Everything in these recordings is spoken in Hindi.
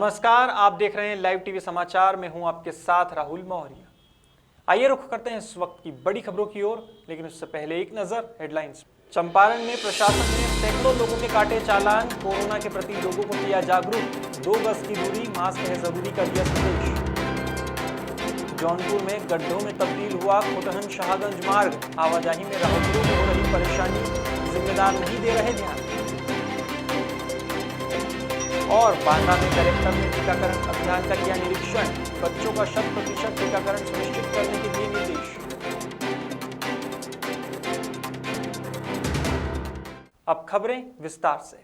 नमस्कार, आप देख रहे हैं लाइव टीवी समाचार में हूं आपके साथ राहुल मौर्य। आइए रुख करते हैं इस वक्त की बड़ी खबरों की ओर, लेकिन उससे पहले एक नजर हेडलाइंस। चंपारण में प्रशासन ने सैकड़ों लोगों के काटे चालान, कोरोना के प्रति लोगों को किया जागरूक, 2 गज की दूरी, मास्क है जरूरी का दिया संदेश। जौनपुर में गड्ढों में तब्दील हुआ खुटहन शाहगंज मार्ग, आवाजाही में राहगीरों को हो रही परेशानी, जिम्मेदार नहीं दे रहे ध्यान। और बांदा में कलेक्टर ने टीकाकरण अभियान का किया निरीक्षण, बच्चों का 100% टीकाकरण सुनिश्चित करने के दिए निर्देश। अब खबरें विस्तार से।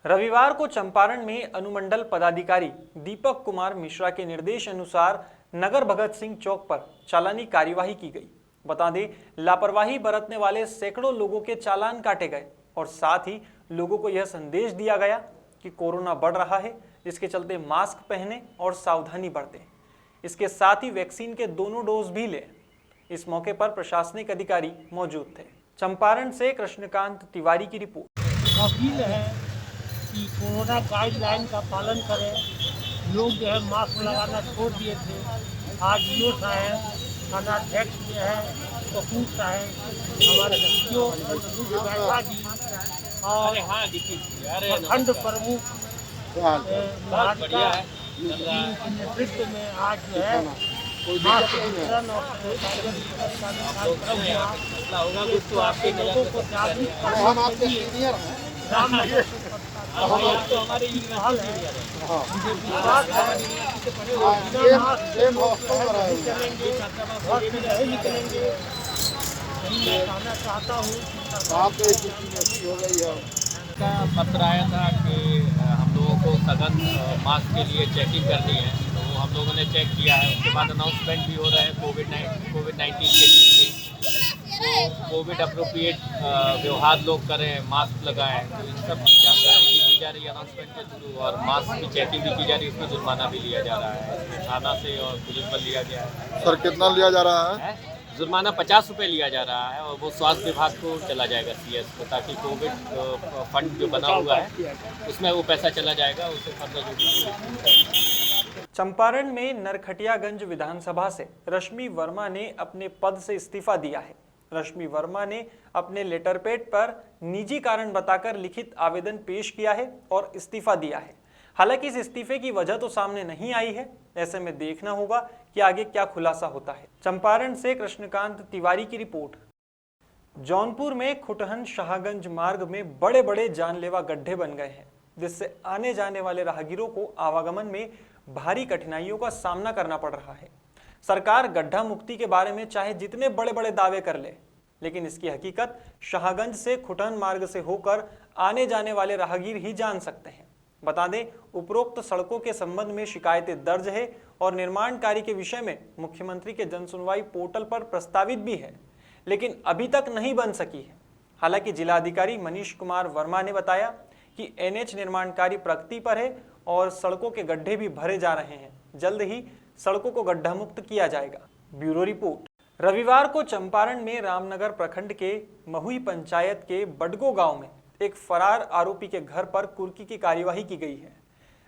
रविवार को चंपारण में अनुमंडल पदाधिकारी दीपक कुमार मिश्रा के निर्देश अनुसार नगर भगत सिंह चौक पर चालानी कार्यवाही की गई। बता दें, लापरवाही बरतने वाले सैकड़ों लोगों के चालान काटे गए और साथ ही लोगों को यह संदेश दिया गया कि कोरोना बढ़ रहा है, जिसके चलते मास्क पहने और सावधानी बरतें। इसके साथ ही वैक्सीन के दोनों डोज भी लें। इस मौके पर प्रशासनिक अधिकारी मौजूद थे। चंपारण से कृष्णकांत तिवारी की रिपोर्ट। अपील है कि कोरोना गाइडलाइन का पालन करें। लोग जो है मास्क लगाना छोड़ दिए थे। आज ईओ साहब, थानाध्यक्ष जो है, कपूर साहब, हमारे सीओ जी और प्रखंड प्रमुख के नेतृत्व में आज जो है मास्क वितरण और आपके लोगों को जागरूक करने के लिए हमारे हाल है। मुझे विश्वास है चलेंगे, घर से नहीं निकलेंगे। मैं कहना चाहता हूँ का पत्र आया था कि हम लोगों को सघन मास्क के लिए चेकिंग करनी है, तो वो हम लोगों ने चेक किया है। उसके बाद अनाउंसमेंट भी हो रहा है कोविड-19 के लिए, तो कोविड अप्रोप्रिएट व्यवहार लोग करें, मास्क लगाएं। तो इन सब की जानकारी भी दी जा रही है अनाउंसमेंट के थ्रू, और मास्क की चेकिंग भी की जा रही है। उसमें जुर्माना भी लिया जा रहा है, थाना से और पुलिस पर लिया गया है। सर कितना लिया जा रहा है? जुर्माना 50 रुपये लिया जा रहा है और वो स्वास्थ्य विभाग को चला जाएगा, सीएस को, ताकि कोविड फंड जो बना हुआ है उसमें वो पैसा चला जाएगा, उससे फर्दर जो। चंपारण में नरखटियागंज विधानसभा से रश्मि वर्मा ने अपने पद से इस्तीफा दिया है। रश्मि वर्मा ने अपने लेटर पैड पर निजी कारण बताकर लिखित आवेदन पेश किया है और इस्तीफा दिया है। हालांकि इस इस्तीफे की वजह तो सामने नहीं आई है। ऐसे में देखना होगा कि आगे क्या खुलासा होता है। चंपारण से कृष्णकांत तिवारी की रिपोर्ट। जौनपुर में खुटहन शाहगंज मार्ग में बड़े बड़े जानलेवा गड्ढे बन गए हैं, जिससे आने जाने वाले राहगीरों को आवागमन में भारी कठिनाइयों का सामना करना पड़ रहा है। सरकार गड्ढा मुक्ति के बारे में चाहे जितने बड़े बड़े दावे कर ले, लेकिन इसकी हकीकत शाहगंज से खुटहन मार्ग से होकर आने जाने वाले राहगीर ही जान सकते हैं। बता दें, उपरोक्त सड़कों के संबंध में शिकायतें दर्ज है और निर्माण कार्य के विषय में मुख्यमंत्री के जनसुनवाई पोर्टल पर प्रस्तावित भी है, लेकिन अभी तक नहीं बन सकी है। हालांकि जिलाधिकारी मनीष कुमार वर्मा ने बताया कि एनएच निर्माण कार्य प्रगति पर है और सड़कों के गड्ढे भी भरे जा रहे हैं। जल्द ही सड़कों को गड्ढा मुक्त किया जाएगा। Bureau report. रविवार को चंपारण में रामनगर प्रखंड के महुई पंचायत के बडगो गांव में एक फरार आरोपी के घर पर कुर्की की कार्यवाही की गई है।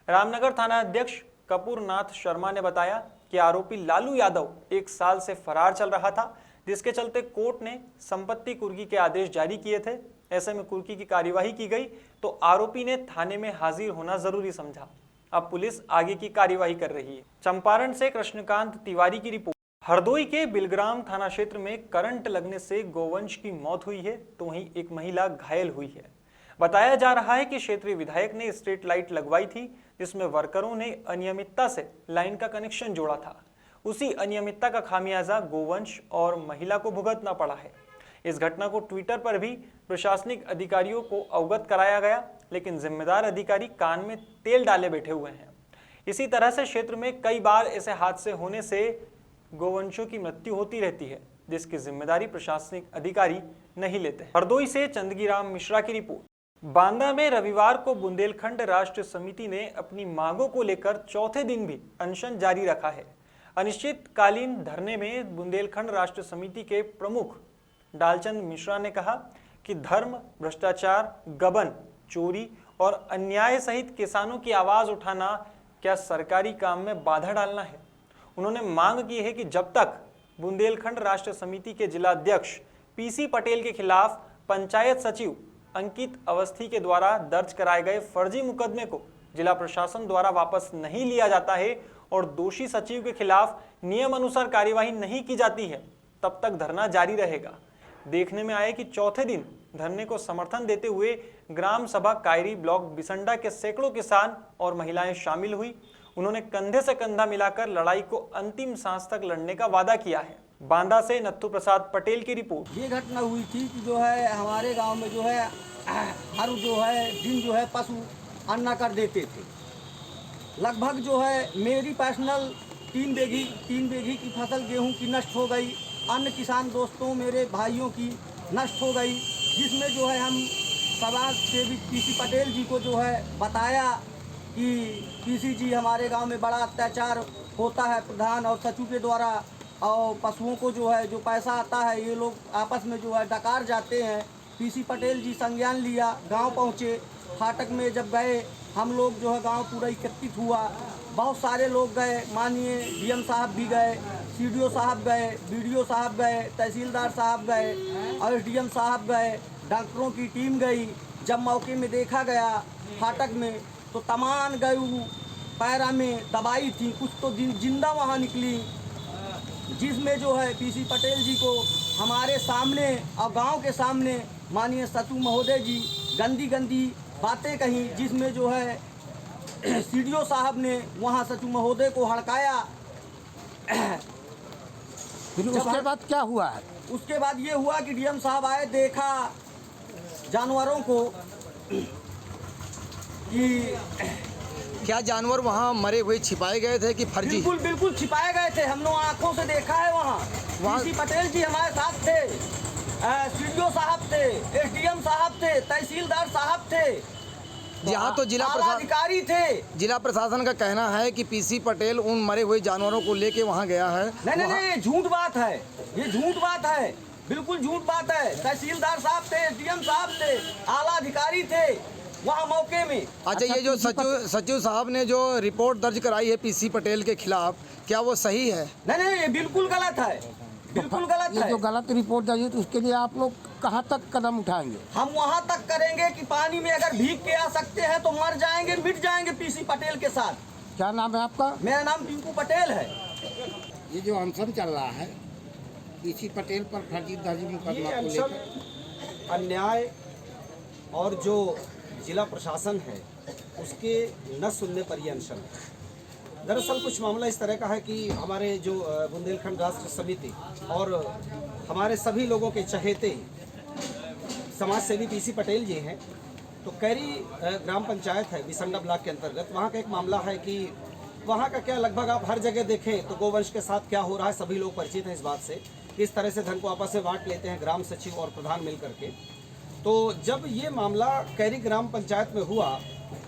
रामनगर थाना अध्यक्ष कपूरनाथ शर्मा ने बताया कि आरोपी लालू यादव 1 साल से फरार चल रहा था, जिसके चलते कोर्ट ने संपत्ति कुर्की के आदेश जारी किए थे। ऐसे में कुर्की की कार्यवाही की गई तो आरोपी ने थाने में हाजिर होना जरूरी समझा। अब पुलिस आगे की कार्यवाही कर रही है। चंपारण से कृष्णकांत तिवारी की रिपोर्ट। हरदोई के बिलग्राम थाना क्षेत्र में करंट लगने से गोवंश की मौत हुई है, तो वहीं एक महिला घायल हुई है। बताया जा रहा है कि क्षेत्रीय विधायक ने स्ट्रीट लाइट लगवाई थी, जिसमें वर्करों ने अनियमितता से लाइन का कनेक्शन जोड़ा था। उसी अनियमितता का खामियाजा गोवंश और महिला को भुगतना पड़ा है। इस घटना को ट्विटर पर भी प्रशासनिक अधिकारियों को अवगत कराया गया, लेकिन जिम्मेदार अधिकारी कान में तेल डाले बैठे हुए हैं। इसी तरह से क्षेत्र में कई बार ऐसे हादसे होने से गोवंशों की मृत्यु होती रहती है, जिसकी जिम्मेदारी प्रशासनिक अधिकारी नहीं लेते। हरदोई से चंदगीराम मिश्रा की रिपोर्ट। बांदा में रविवार को बुंदेलखंड राष्ट्र समिति ने अपनी मांगों को लेकर चौथे दिन भी अनशन जारी रखा है। अनिश्चितकालीन धरने में बुंदेलखंड राष्ट्र समिति के प्रमुख डालचंद मिश्रा ने कहा कि धर्म, भ्रष्टाचार, गबन, चोरी और अन्याय सहित किसानों की आवाज उठाना क्या सरकारी काम में बाधा डालना है। उन्होंने मांग की है कि जब तक बुंदेलखंड राष्ट्र समिति के जिलाध्यक्ष पीसी पटेल के खिलाफ पंचायत सचिव अंकित अवस्थी के द्वारा दर्ज कराए गए फर्जी मुकदमे को जिला प्रशासन द्वारा वापस नहीं लिया जाता है और दोषी सचिव के खिलाफ नियम अनुसार कार्यवाही नहीं की जाती है, तब तक धरना जारी रहेगा। देखने में आया कि चौथे दिन धरने को समर्थन देते हुए ग्राम सभा कायरी ब्लॉक बिसंडा के सैकड़ों किसान और महिलाएं शामिल हुई। उन्होंने कंधे से कंधा मिलाकर लड़ाई को अंतिम सांस तक लड़ने का वादा किया है। बांदा से नत्थु प्रसाद पटेल की रिपोर्ट। ये घटना हुई थी कि जो है हमारे गांव में जो है हर जो है दिन जो है पशु अन्ना कर देते थे। लगभग जो है मेरी पर्सनल 3 बीघी की फसल गेहूं की नष्ट हो गई। अन्य किसान दोस्तों मेरे भाइयों की नष्ट हो गई, जिसमें जो है हम समाज सेवी पीसी पटेल जी को जो है बताया कि पीसी जी हमारे गांव में बड़ा अत्याचार होता है प्रधान और सचिव के द्वारा, और पशुओं को जो है जो पैसा आता है ये लोग आपस में जो है डकार जाते हैं। पीसी पटेल जी संज्ञान लिया, गांव पहुंचे। फाटक में जब गए हम लोग जो है गांव पूरा एकत्रित हुआ, बहुत सारे लोग गए, माननीय डीएम साहब भी गए, सीडीओ साहब गए, बीडीओ साहब गए, तहसीलदार साहब गए और एसडीएम साहब गए, डॉक्टरों की टीम गई। जब मौके में देखा गया फाटक में तो तमाम गऊ पैरा में दवाई थी, कुछ तो जिंदा वहाँ निकली, जिसमें जो है पीसी पटेल जी को हमारे सामने और गांव के सामने माननीय सचिव महोदय जी गंदी बातें कही, जिसमें जो है सीडीओ साहब ने वहां सचिव महोदय को हड़काया। फिर उसके बाद क्या हुआ है? उसके बाद ये हुआ कि डीएम साहब आए, देखा जानवरों को कि क्या जानवर वहाँ मरे हुए छिपाए गए थे कि फर्जी? बिल्कुल छिपाए गए थे। हम लोग आंखों से देखा है। वहाँ पीसी पटेल जी हमारे साथ थे, सीडीओ साहब थे, एसडीएम साहब थे, तहसीलदार साहब थे, यहाँ तो जिला अधिकारी थे। जिला प्रशासन का कहना है कि पीसी पटेल उन मरे हुए जानवरों को लेके वहाँ गया है। नहीं, ये झूठ बात है, ये झूठ बात है, बिल्कुल झूठ बात है। तहसीलदार साहब थे, एसडीएम साहब थे, आला अधिकारी थे वहाँ मौके में। अच्छा, ये जो सचिव साहब ने जो रिपोर्ट दर्ज कराई है पीसी पटेल के खिलाफ, क्या वो सही है? नहीं, ये बिल्कुल गलत है, बिल्कुल गलत है। जो गलत रिपोर्ट दर्ज है तो उसके लिए आप लोग कहाँ तक कदम उठाएंगे? हम वहाँ तक करेंगे कि पानी में अगर भीग के आ सकते हैं तो मर जाएंगे, मिट जाएंगे पीसी पटेल के साथ। क्या नाम है आपका? मेरा नाम टिंकू पटेल है। ये जो अनशन चल रहा है पीसी पटेल पर फर्जी दर्ज मुकदमा को लेकर, अन्याय और जो जिला प्रशासन है उसके न सुनने पर ये अनशन है। दरअसल कुछ मामला इस तरह का है कि हमारे जो बुंदेलखंड राष्ट्र समिति और हमारे सभी लोगों के चहेते समाज सेवी पीसी पटेल जी हैं, तो कैरी ग्राम पंचायत है बिसंडा ब्लॉक के अंतर्गत। वहाँ का एक मामला है कि वहाँ का क्या लगभग आप हर जगह देखें तो गोवंश के साथ क्या हो रहा है, सभी लोग परिचित हैं इस बात से। किस तरह से धन को आपस में बांट लेते हैं ग्राम सचिव और प्रधान मिल करके। तो जब ये मामला कैरी ग्राम पंचायत में हुआ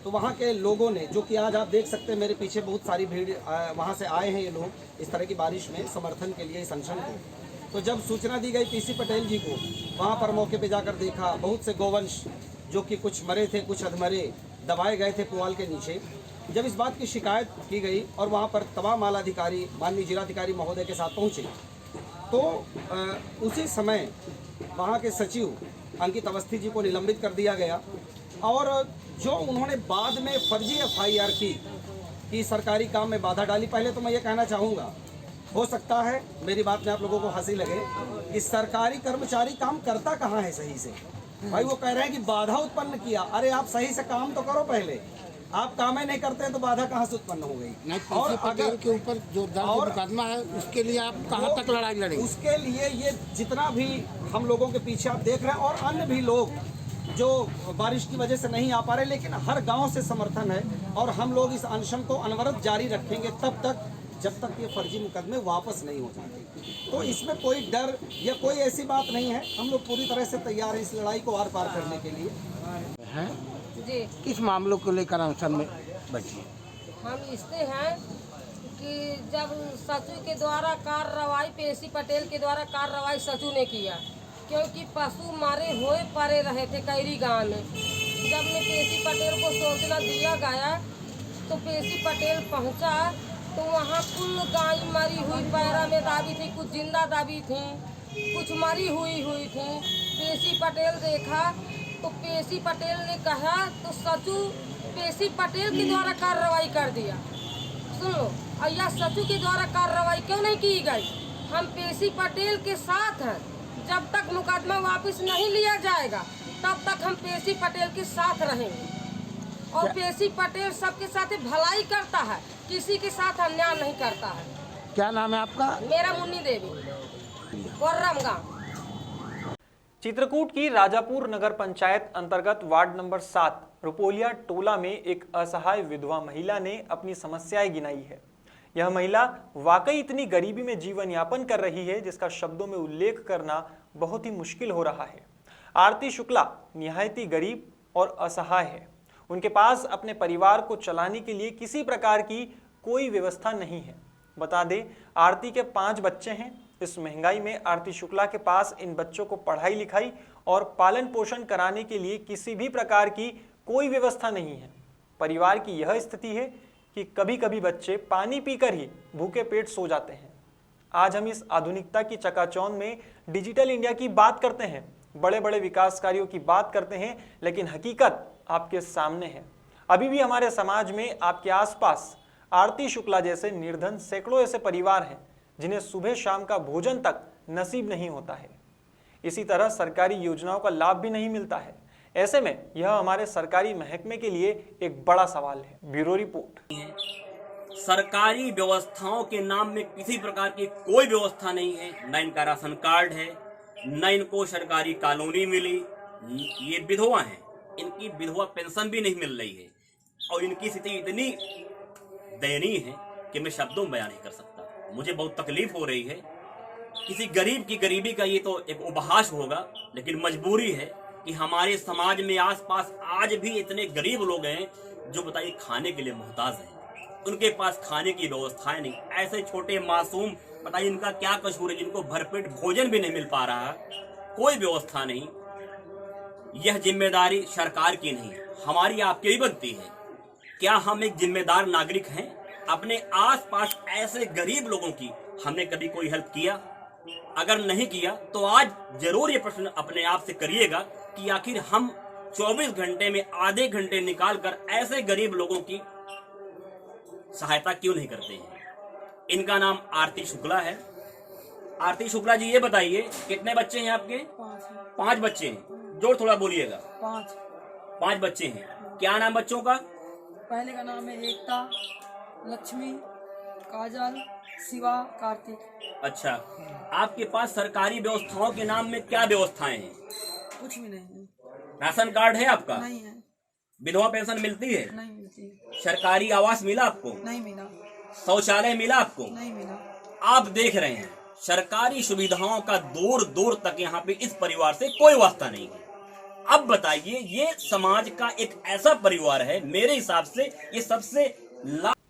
तो वहाँ के लोगों ने, जो कि आज आप देख सकते हैं मेरे पीछे बहुत सारी भीड़ वहाँ से आए हैं ये लोग इस तरह की बारिश में समर्थन के लिए इस अनशन को। तो जब सूचना दी गई पीसी पटेल जी को, वहाँ पर मौके पे जाकर देखा बहुत से गोवंश जो कि कुछ मरे थे कुछ अधमरे दबाए गए थे पुआल के नीचे। जब इस बात की शिकायत की गई और वहाँ पर तमाम आला अधिकारी माननीय जिलाधिकारी महोदय के साथ पहुँचे, तो उसी समय वहाँ के सचिव अंकित अवस्थी जी को निलंबित कर दिया गया। और जो उन्होंने बाद में फर्जी एफआईआर की कि सरकारी काम में बाधा डाली, पहले तो मैं ये कहना चाहूँगा, हो सकता है मेरी बात में आप लोगों को हंसी लगे कि सरकारी कर्मचारी काम करता कहाँ है सही से। भाई वो कह रहे हैं कि बाधा उत्पन्न किया। अरे आप सही से काम तो करो, पहले आप काम ही नहीं करते तो बाधा कहाँ से उत्पन्न हो गई। और पटेल के ऊपर जो दर्ज मुकदमा है उसके लिए आप कहाँ तक लड़ाई लड़ेंगे? उसके लिए ये जितना भी हम लोगों के पीछे आप देख रहे हैं और अन्य भी लोग जो बारिश की वजह से नहीं आ पा रहे, लेकिन हर गांव से समर्थन है और हम लोग इस अनशन को अनवरत जारी रखेंगे तब तक जब तक ये फर्जी मुकदमे वापस नहीं हो जाते। तो इसमें कोई डर या कोई ऐसी बात नहीं है, हम लोग पूरी तरह से तैयार हैं इस लड़ाई को आर पार करने के लिए। हैं जी, किस मामलों को लेकर अनशन में बैठी? हम इससे हैं कि जब सचिव के द्वारा कार्रवाई पीसी पटेल के द्वारा कार्रवाई सचिव ने किया, क्योंकि पशु मारे हुए पड़े रहे थे कैरी गांव में। जब ने पीसी पटेल को सूचना दिया गया तो पेशी पटेल पहुंचा तो वहाँ कुल गाय मरी हुई पैरा में दाबी थी, कुछ जिंदा दाबी थी, कुछ मरी हुई थी। पेशी पटेल देखा तो पेशी पटेल ने कहा तो सचू पेशी पटेल के द्वारा कार्रवाई कर दिया। सुन लो, और यह सचू के द्वारा कार्रवाई क्यों नहीं की गई? हम पेशी पटेल के साथ हैं। जब तक मुकदमा वापस नहीं लिया जाएगा तब तक हम पेशी पटेल के साथ रहेंगे। और पेशी पटेल सबके साथ भलाई करता है, किसी के साथ अन्याय नहीं करता है। क्या नाम है आपका? मेरा मुन्नी देवी, कोर्रम गाँव। चित्रकूट की राजापुर नगर पंचायत अंतर्गत वार्ड नंबर 7 रुपोलिया टोला में एक असहाय विधवा महिला ने अपनी समस्याएं गिनाई है। यह महिला वाकई इतनी गरीबी में जीवन यापन कर रही है जिसका शब्दों में उल्लेख करना बहुत ही मुश्किल हो रहा है। आरती शुक्ला निहायत ही गरीब और असहाय है। उनके पास अपने परिवार को चलाने के लिए किसी प्रकार की कोई व्यवस्था नहीं है। बता दें, आरती के 5 बच्चे हैं। इस महंगाई में आरती शुक्ला के पास इन बच्चों को पढ़ाई लिखाई और पालन पोषण कराने के लिए किसी भी प्रकार की कोई व्यवस्था नहीं है। परिवार की यह स्थिति है कि कभी कभी बच्चे पानी पीकर ही भूखे पेट सो जाते हैं। आज हम इस आधुनिकता की चकाचौंध में डिजिटल इंडिया की बात करते हैं, बड़े बड़े विकास कार्यों की बात करते हैं, लेकिन हकीकत आपके सामने है। अभी भी हमारे समाज में आपके आसपास आरती शुक्ला जैसे निर्धन सैकड़ों ऐसे परिवार हैं जिन्हें सुबह शाम का भोजन तक नसीब नहीं होता है। इसी तरह सरकारी योजनाओं का लाभ भी नहीं मिलता है। ऐसे में यह हमारे सरकारी महकमे के लिए एक बड़ा सवाल है। Bureau report. सरकारी व्यवस्थाओं के नाम में किसी प्रकार की कोई व्यवस्था नहीं है। न इनका राशन कार्ड है, न इनको सरकारी कॉलोनी मिली। ये विधवा हैं, इनकी विधवा पेंशन भी नहीं मिल रही है और इनकी स्थिति इतनी दयनीय है कि मैं शब्दों में बयान नहीं कर सकता। मुझे बहुत तकलीफ हो रही है। किसी गरीब की गरीबी का ये तो एक उपहास होगा, लेकिन मजबूरी है कि हमारे समाज में आसपास आज भी इतने गरीब लोग हैं जो बताइए खाने के लिए मोहताज हैं। उनके पास खाने की व्यवस्थाएं नहीं। ऐसे छोटे मासूम बताइए इनका क्या कसूर है जिनको भरपेट भोजन भी नहीं मिल पा रहा है, कोई व्यवस्था नहीं। यह जिम्मेदारी सरकार की नहीं, हमारी आपकी भी बनती है। क्या हम एक जिम्मेदार नागरिक हैं? अपने आसपास ऐसे गरीब लोगों की हमने कभी कोई हेल्प किया? अगर नहीं किया तो आज जरूर ये प्रश्न अपने आप से करिएगा कि आखिर हम 24 घंटे में आधे घंटे निकालकर ऐसे गरीब लोगों की सहायता क्यों नहीं करते हैं। इनका नाम आरती शुक्ला है। आरती शुक्ला जी, ये बताइए कितने बच्चे हैं आपके? 5 बच्चे हैं। जोर थोड़ा बोलिएगा। 5 बच्चे हैं। क्या नाम बच्चों का? पहले का नाम है एकता, लक्ष्मी, काजल, शिवा, कार्तिक। अच्छा, आपके पास सरकारी व्यवस्थाओं के नाम में क्या व्यवस्थाएं हैं? कुछ भी नहीं है। राशन कार्ड है आपका? नहीं है। विधवा पेंशन मिलती है? नहीं मिलती। सरकारी आवास मिला आपको? नहीं मिला। शौचालय मिला आपको? नहीं मिला। आप देख रहे हैं सरकारी सुविधाओं का दूर दूर तक यहाँ पे इस परिवार से कोई वास्ता नहीं है। अब बताइए, ये समाज का एक ऐसा परिवार है, मेरे हिसाब से ये सबसे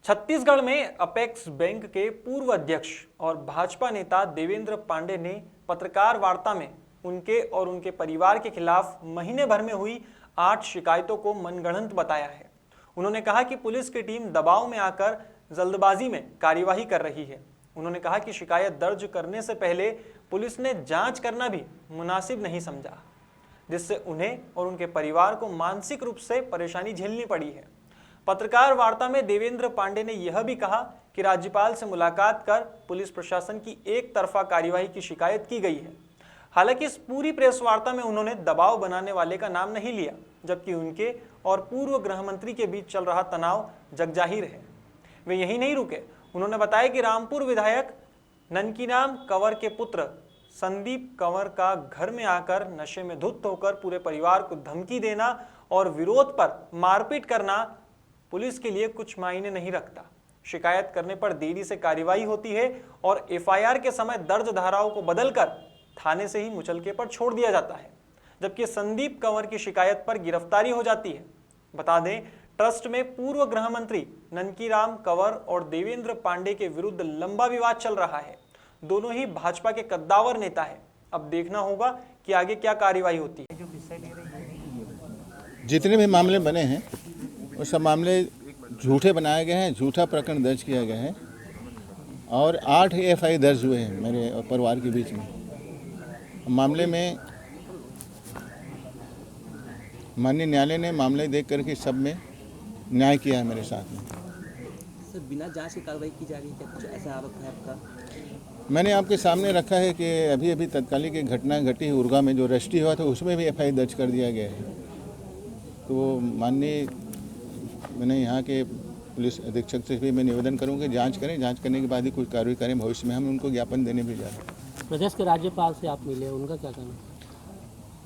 छत्तीसगढ़ में अपेक्स बैंक के पूर्व अध्यक्ष और भाजपा नेता देवेंद्र पांडे ने पत्रकार वार्ता में उनके और उनके परिवार के खिलाफ महीने भर में हुई 8 शिकायतों को मनगढ़ंत बताया है। उन्होंने कहा कि पुलिस की टीम दबाव में आकर जल्दबाजी में कार्यवाही कर रही है। उन्होंने कहा कि शिकायत दर्ज करने से पहले पुलिस ने जांच करना भी मुनासिब नहीं समझा, जिससे उन्हें और उनके परिवार को मानसिक रूप से परेशानी झेलनी पड़ी है। पत्रकार वार्ता में देवेंद्र पांडे ने यह भी कहा कि राज्यपाल से मुलाकात कर पुलिस प्रशासन की एक तरफा कार्यवाही की शिकायत की गई है। हालांकि इस पूरी प्रेस वार्ता में उन्होंने दबाव बनाने वाले का नाम नहीं लिया, जबकि उनके और पूर्व गृह मंत्री के बीच चल रहा तनाव जगजाहिर है। वे यही नहीं रुके। उन्होंने बताया कि रामपुर विधायक ननकीराम कंवर के पुत्र संदीप कंवर का घर में आकर नशे में धुत होकर पूरे परिवार को धमकी देना और विरोध पर मारपीट करना पुलिस के लिए कुछ मायने नहीं रखता। शिकायत करने पर देरी से कार्यवाही होती है और एफआईआर के समय दर्ज धाराओं को बदलकर थाने से ही मुचलके पर छोड़ दिया जाता है, जबकि संदीप कंवर की शिकायत पर गिरफ्तारी हो जाती है। बता दें, ट्रस्ट में पूर्व गृह मंत्री ननकीराम कंवर और देवेंद्र पांडे के विरुद्ध लंबा विवाद चल रहा है। दोनों ही भाजपा के कद्दावर नेता है। अब देखना होगा कि आगे क्या कार्यवाही होती है। जितने भी मामले बने हैं वो सब मामले झूठे बनाए गए हैं, झूठा प्रकरण दर्ज किया गया है और 8 एफआई दर्ज हुए हैं मेरे और परिवार के बीच में। मामले में माननीय न्यायालय ने मामले देख करके सब में न्याय किया है मेरे साथ में। सर, बिना जांच की कार्रवाई की जा रही है क्या? कुछ ऐसा आरोप है आपका? मैंने आपके सामने रखा है कि अभी अभी तत्कालिक एक घटना घटी उर्गा में, जो अरेस्ट हुआ था, उसमें भी एफआई दर्ज कर दिया गया है। तो माननीय मैंने यहाँ के पुलिस अधीक्षक से भी मैं निवेदन करूँगा कि जांच करें, जांच करने के बाद ही कुछ कार्रवाई करें। भविष्य में हम उनको ज्ञापन देने भी जा रहे हैं। प्रदेश के राज्यपाल से आप मिले, उनका क्या कहना है?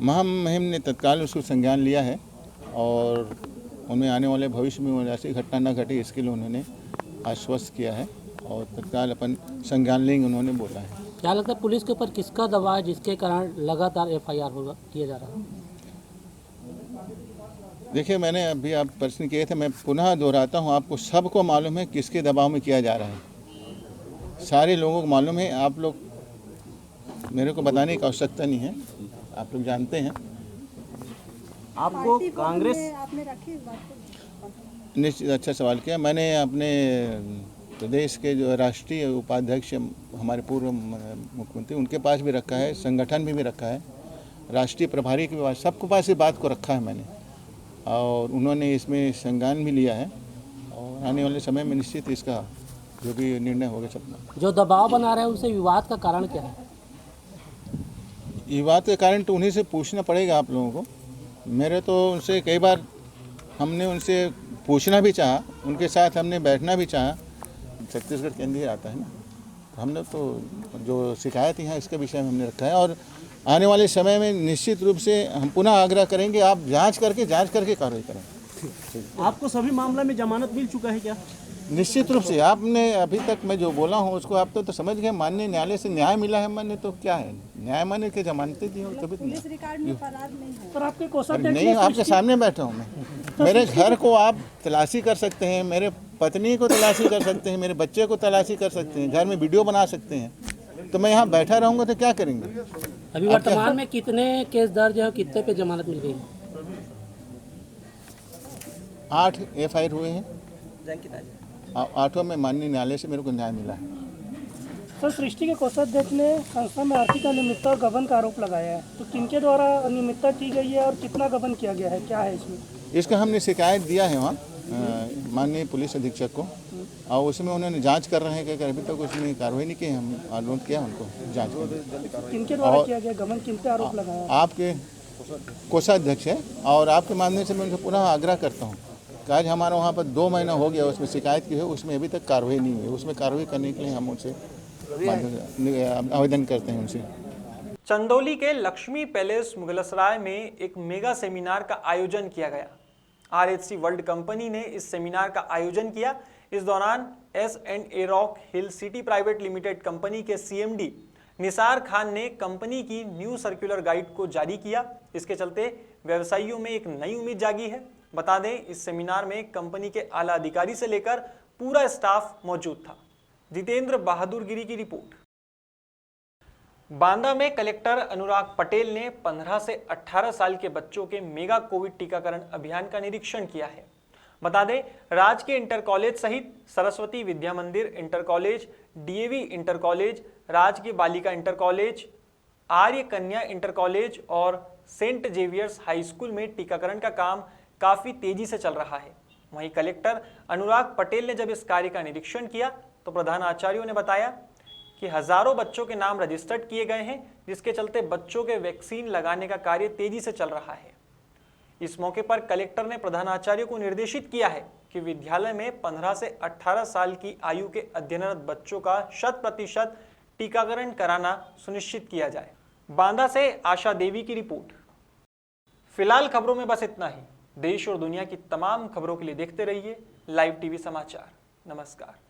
महामहिम ने तत्काल उसको संज्ञान लिया है और उनमें आने वाले भविष्य में ऐसी घटना न घटे इसके लिए उन्होंने आश्वस्त किया है और तत्काल अपन संज्ञान लेंगे, उन्होंने बोला है। क्या लगता है पुलिस के ऊपर किसका दबाव है जिसके कारण लगातार एफआईआर होगा किया जा रहा है? देखिए, मैंने अभी आप प्रश्न किए थे, मैं पुनः दोहराता हूँ, आपको सबको मालूम है किसके दबाव में किया जा रहा है। सारे लोगों को मालूम है, आप लोग मेरे को बताने की आवश्यकता नहीं है, आप लोग जानते हैं। आपको कांग्रेस आपने रखी इस बात को? निश्चित अच्छा सवाल किया। मैंने अपने प्रदेश के जो राष्ट्रीय उपाध्यक्ष हमारे पूर्व मुख्यमंत्री, उनके पास भी रखा है, संगठन भी रखा है, राष्ट्रीय प्रभारी के पास, सबके पास ये बात को रखा है मैंने और उन्होंने इसमें संज्ञान भी लिया है और आने वाले समय में निश्चित इसका जो भी निर्णय होगा सब। जो दबाव बना रहे हैं उनसे विवाद का कारण क्या है? विवाद के कारण तो उन्हीं से पूछना पड़ेगा आप लोगों को। मेरे तो उनसे कई बार हमने उनसे पूछना भी चाहा, उनके साथ हमने बैठना भी चाहा। छत्तीसगढ़ के अंदर आता है ना, तो हमने तो जो शिकायत यहाँ इसके विषय में हमने रखा है और आने वाले समय में निश्चित रूप से हम पुनः आग्रह करेंगे आप जांच करके कार्रवाई करें। आपको सभी मामला में जमानत मिल चुका है क्या? निश्चित रूप से आपने अभी तक मैं जो बोला हूँ उसको आप तो समझ गए। माननीय न्यायालय से न्याय मिला है, मान्य तो क्या है, न्याय मान्य के जमानतें दी हो तभी पुलिस रिकॉर्ड में फरार नहीं है। पर आपके कोषाध्यक्ष नहीं, आपके सामने बैठा हूँ मैं। मेरे घर को आप तलाशी कर सकते हैं, मेरे पत्नी को तलाशी कर सकते हैं, मेरे बच्चे को तलाशी कर सकते हैं, घर में वीडियो बना सकते हैं, तो मैं यहाँ बैठा रहूँगा तो क्या करेंगे? अभी वर्तमान में कितने केस दर्ज है, कितने पे जमानत मिल गई? 8 एफआईआर हुए हैं, 8 में माननीय न्यायालय से मेरे को न्याय मिला है। सर, सृष्टि के कोषाध्यक्ष ने संस्था में आर्थिक अनियमितता और गबन का आरोप लगाया है, तो किनके द्वारा अनियमितता की गई है और कितना गबन किया गया है, क्या है इसमें? इसका हमने शिकायत दिया है वहाँ माननीय पुलिस अधीक्षक को और उसमें उन्होंने जांच कर रहे हैं कि अभी तक उसने कार्रवाई नहीं की। हम अनुरोध किया उनको जांच करने। किनके द्वारा किया गया गबन, किनके आरोप लगाया? आपके कोषाध्यक्ष है और आपके माध्यम से मैं उनसे पुनः आग्रह करता हूँ कि आज हमारा वहाँ पर 2 महीना हो गया उसमें शिकायत की है, उसमें अभी तक कार्रवाई नहीं हुई। उसमें कार्रवाई करने के लिए हम उनसे आवेदन करते हैं उनसे। चंदौली के लक्ष्मी पैलेस मुगलसराय में एक मेगा सेमिनार का आयोजन किया गया। RHC वर्ल्ड कंपनी ने इस सेमिनार का आयोजन किया। इस दौरान S&A रॉक हिल सिटी प्राइवेट लिमिटेड कंपनी के CMD निसार खान ने कंपनी की न्यू सर्कुलर गाइड को जारी किया। इसके चलते व्यवसायियों में एक नई उम्मीद जागी है। बता दें, इस सेमिनार में कंपनी के आला अधिकारी से लेकर पूरा स्टाफ मौजूद था। जितेंद्र बहादुर गिरी की रिपोर्ट। बांदा में कलेक्टर अनुराग पटेल ने 15 से 18 साल के बच्चों के मेगा कोविड टीकाकरण अभियान का निरीक्षण किया है। बता दें, राजकीय इंटर कॉलेज सहित सरस्वती विद्या मंदिर inter college, DAV inter college, राजकीय बालिका इंटर कॉलेज, आर्य कन्या इंटर कॉलेज और सेंट जेवियर्स हाई स्कूल में टीकाकरण का काम काफी तेजी से चल रहा है। वहीं कलेक्टर अनुराग पटेल ने जब इस कार्य का निरीक्षण किया तो प्रधान आचार्यों ने बताया कि हजारों बच्चों के नाम रजिस्टर्ड किए गए हैं, जिसके चलते बच्चों के वैक्सीन लगाने का कार्य तेजी से चल रहा है। इस मौके पर कलेक्टर ने प्रधानाचार्यों को निर्देशित किया है कि विद्यालय में 15 से 18 साल की आयु के अध्ययनरत बच्चों का 100% टीकाकरण कराना सुनिश्चित किया जाए। बांदा से आशा देवी की रिपोर्ट। फिलहाल खबरों में बस इतना ही। देश और दुनिया की तमाम खबरों के लिए देखते रहिए लाइव टीवी समाचार। नमस्कार।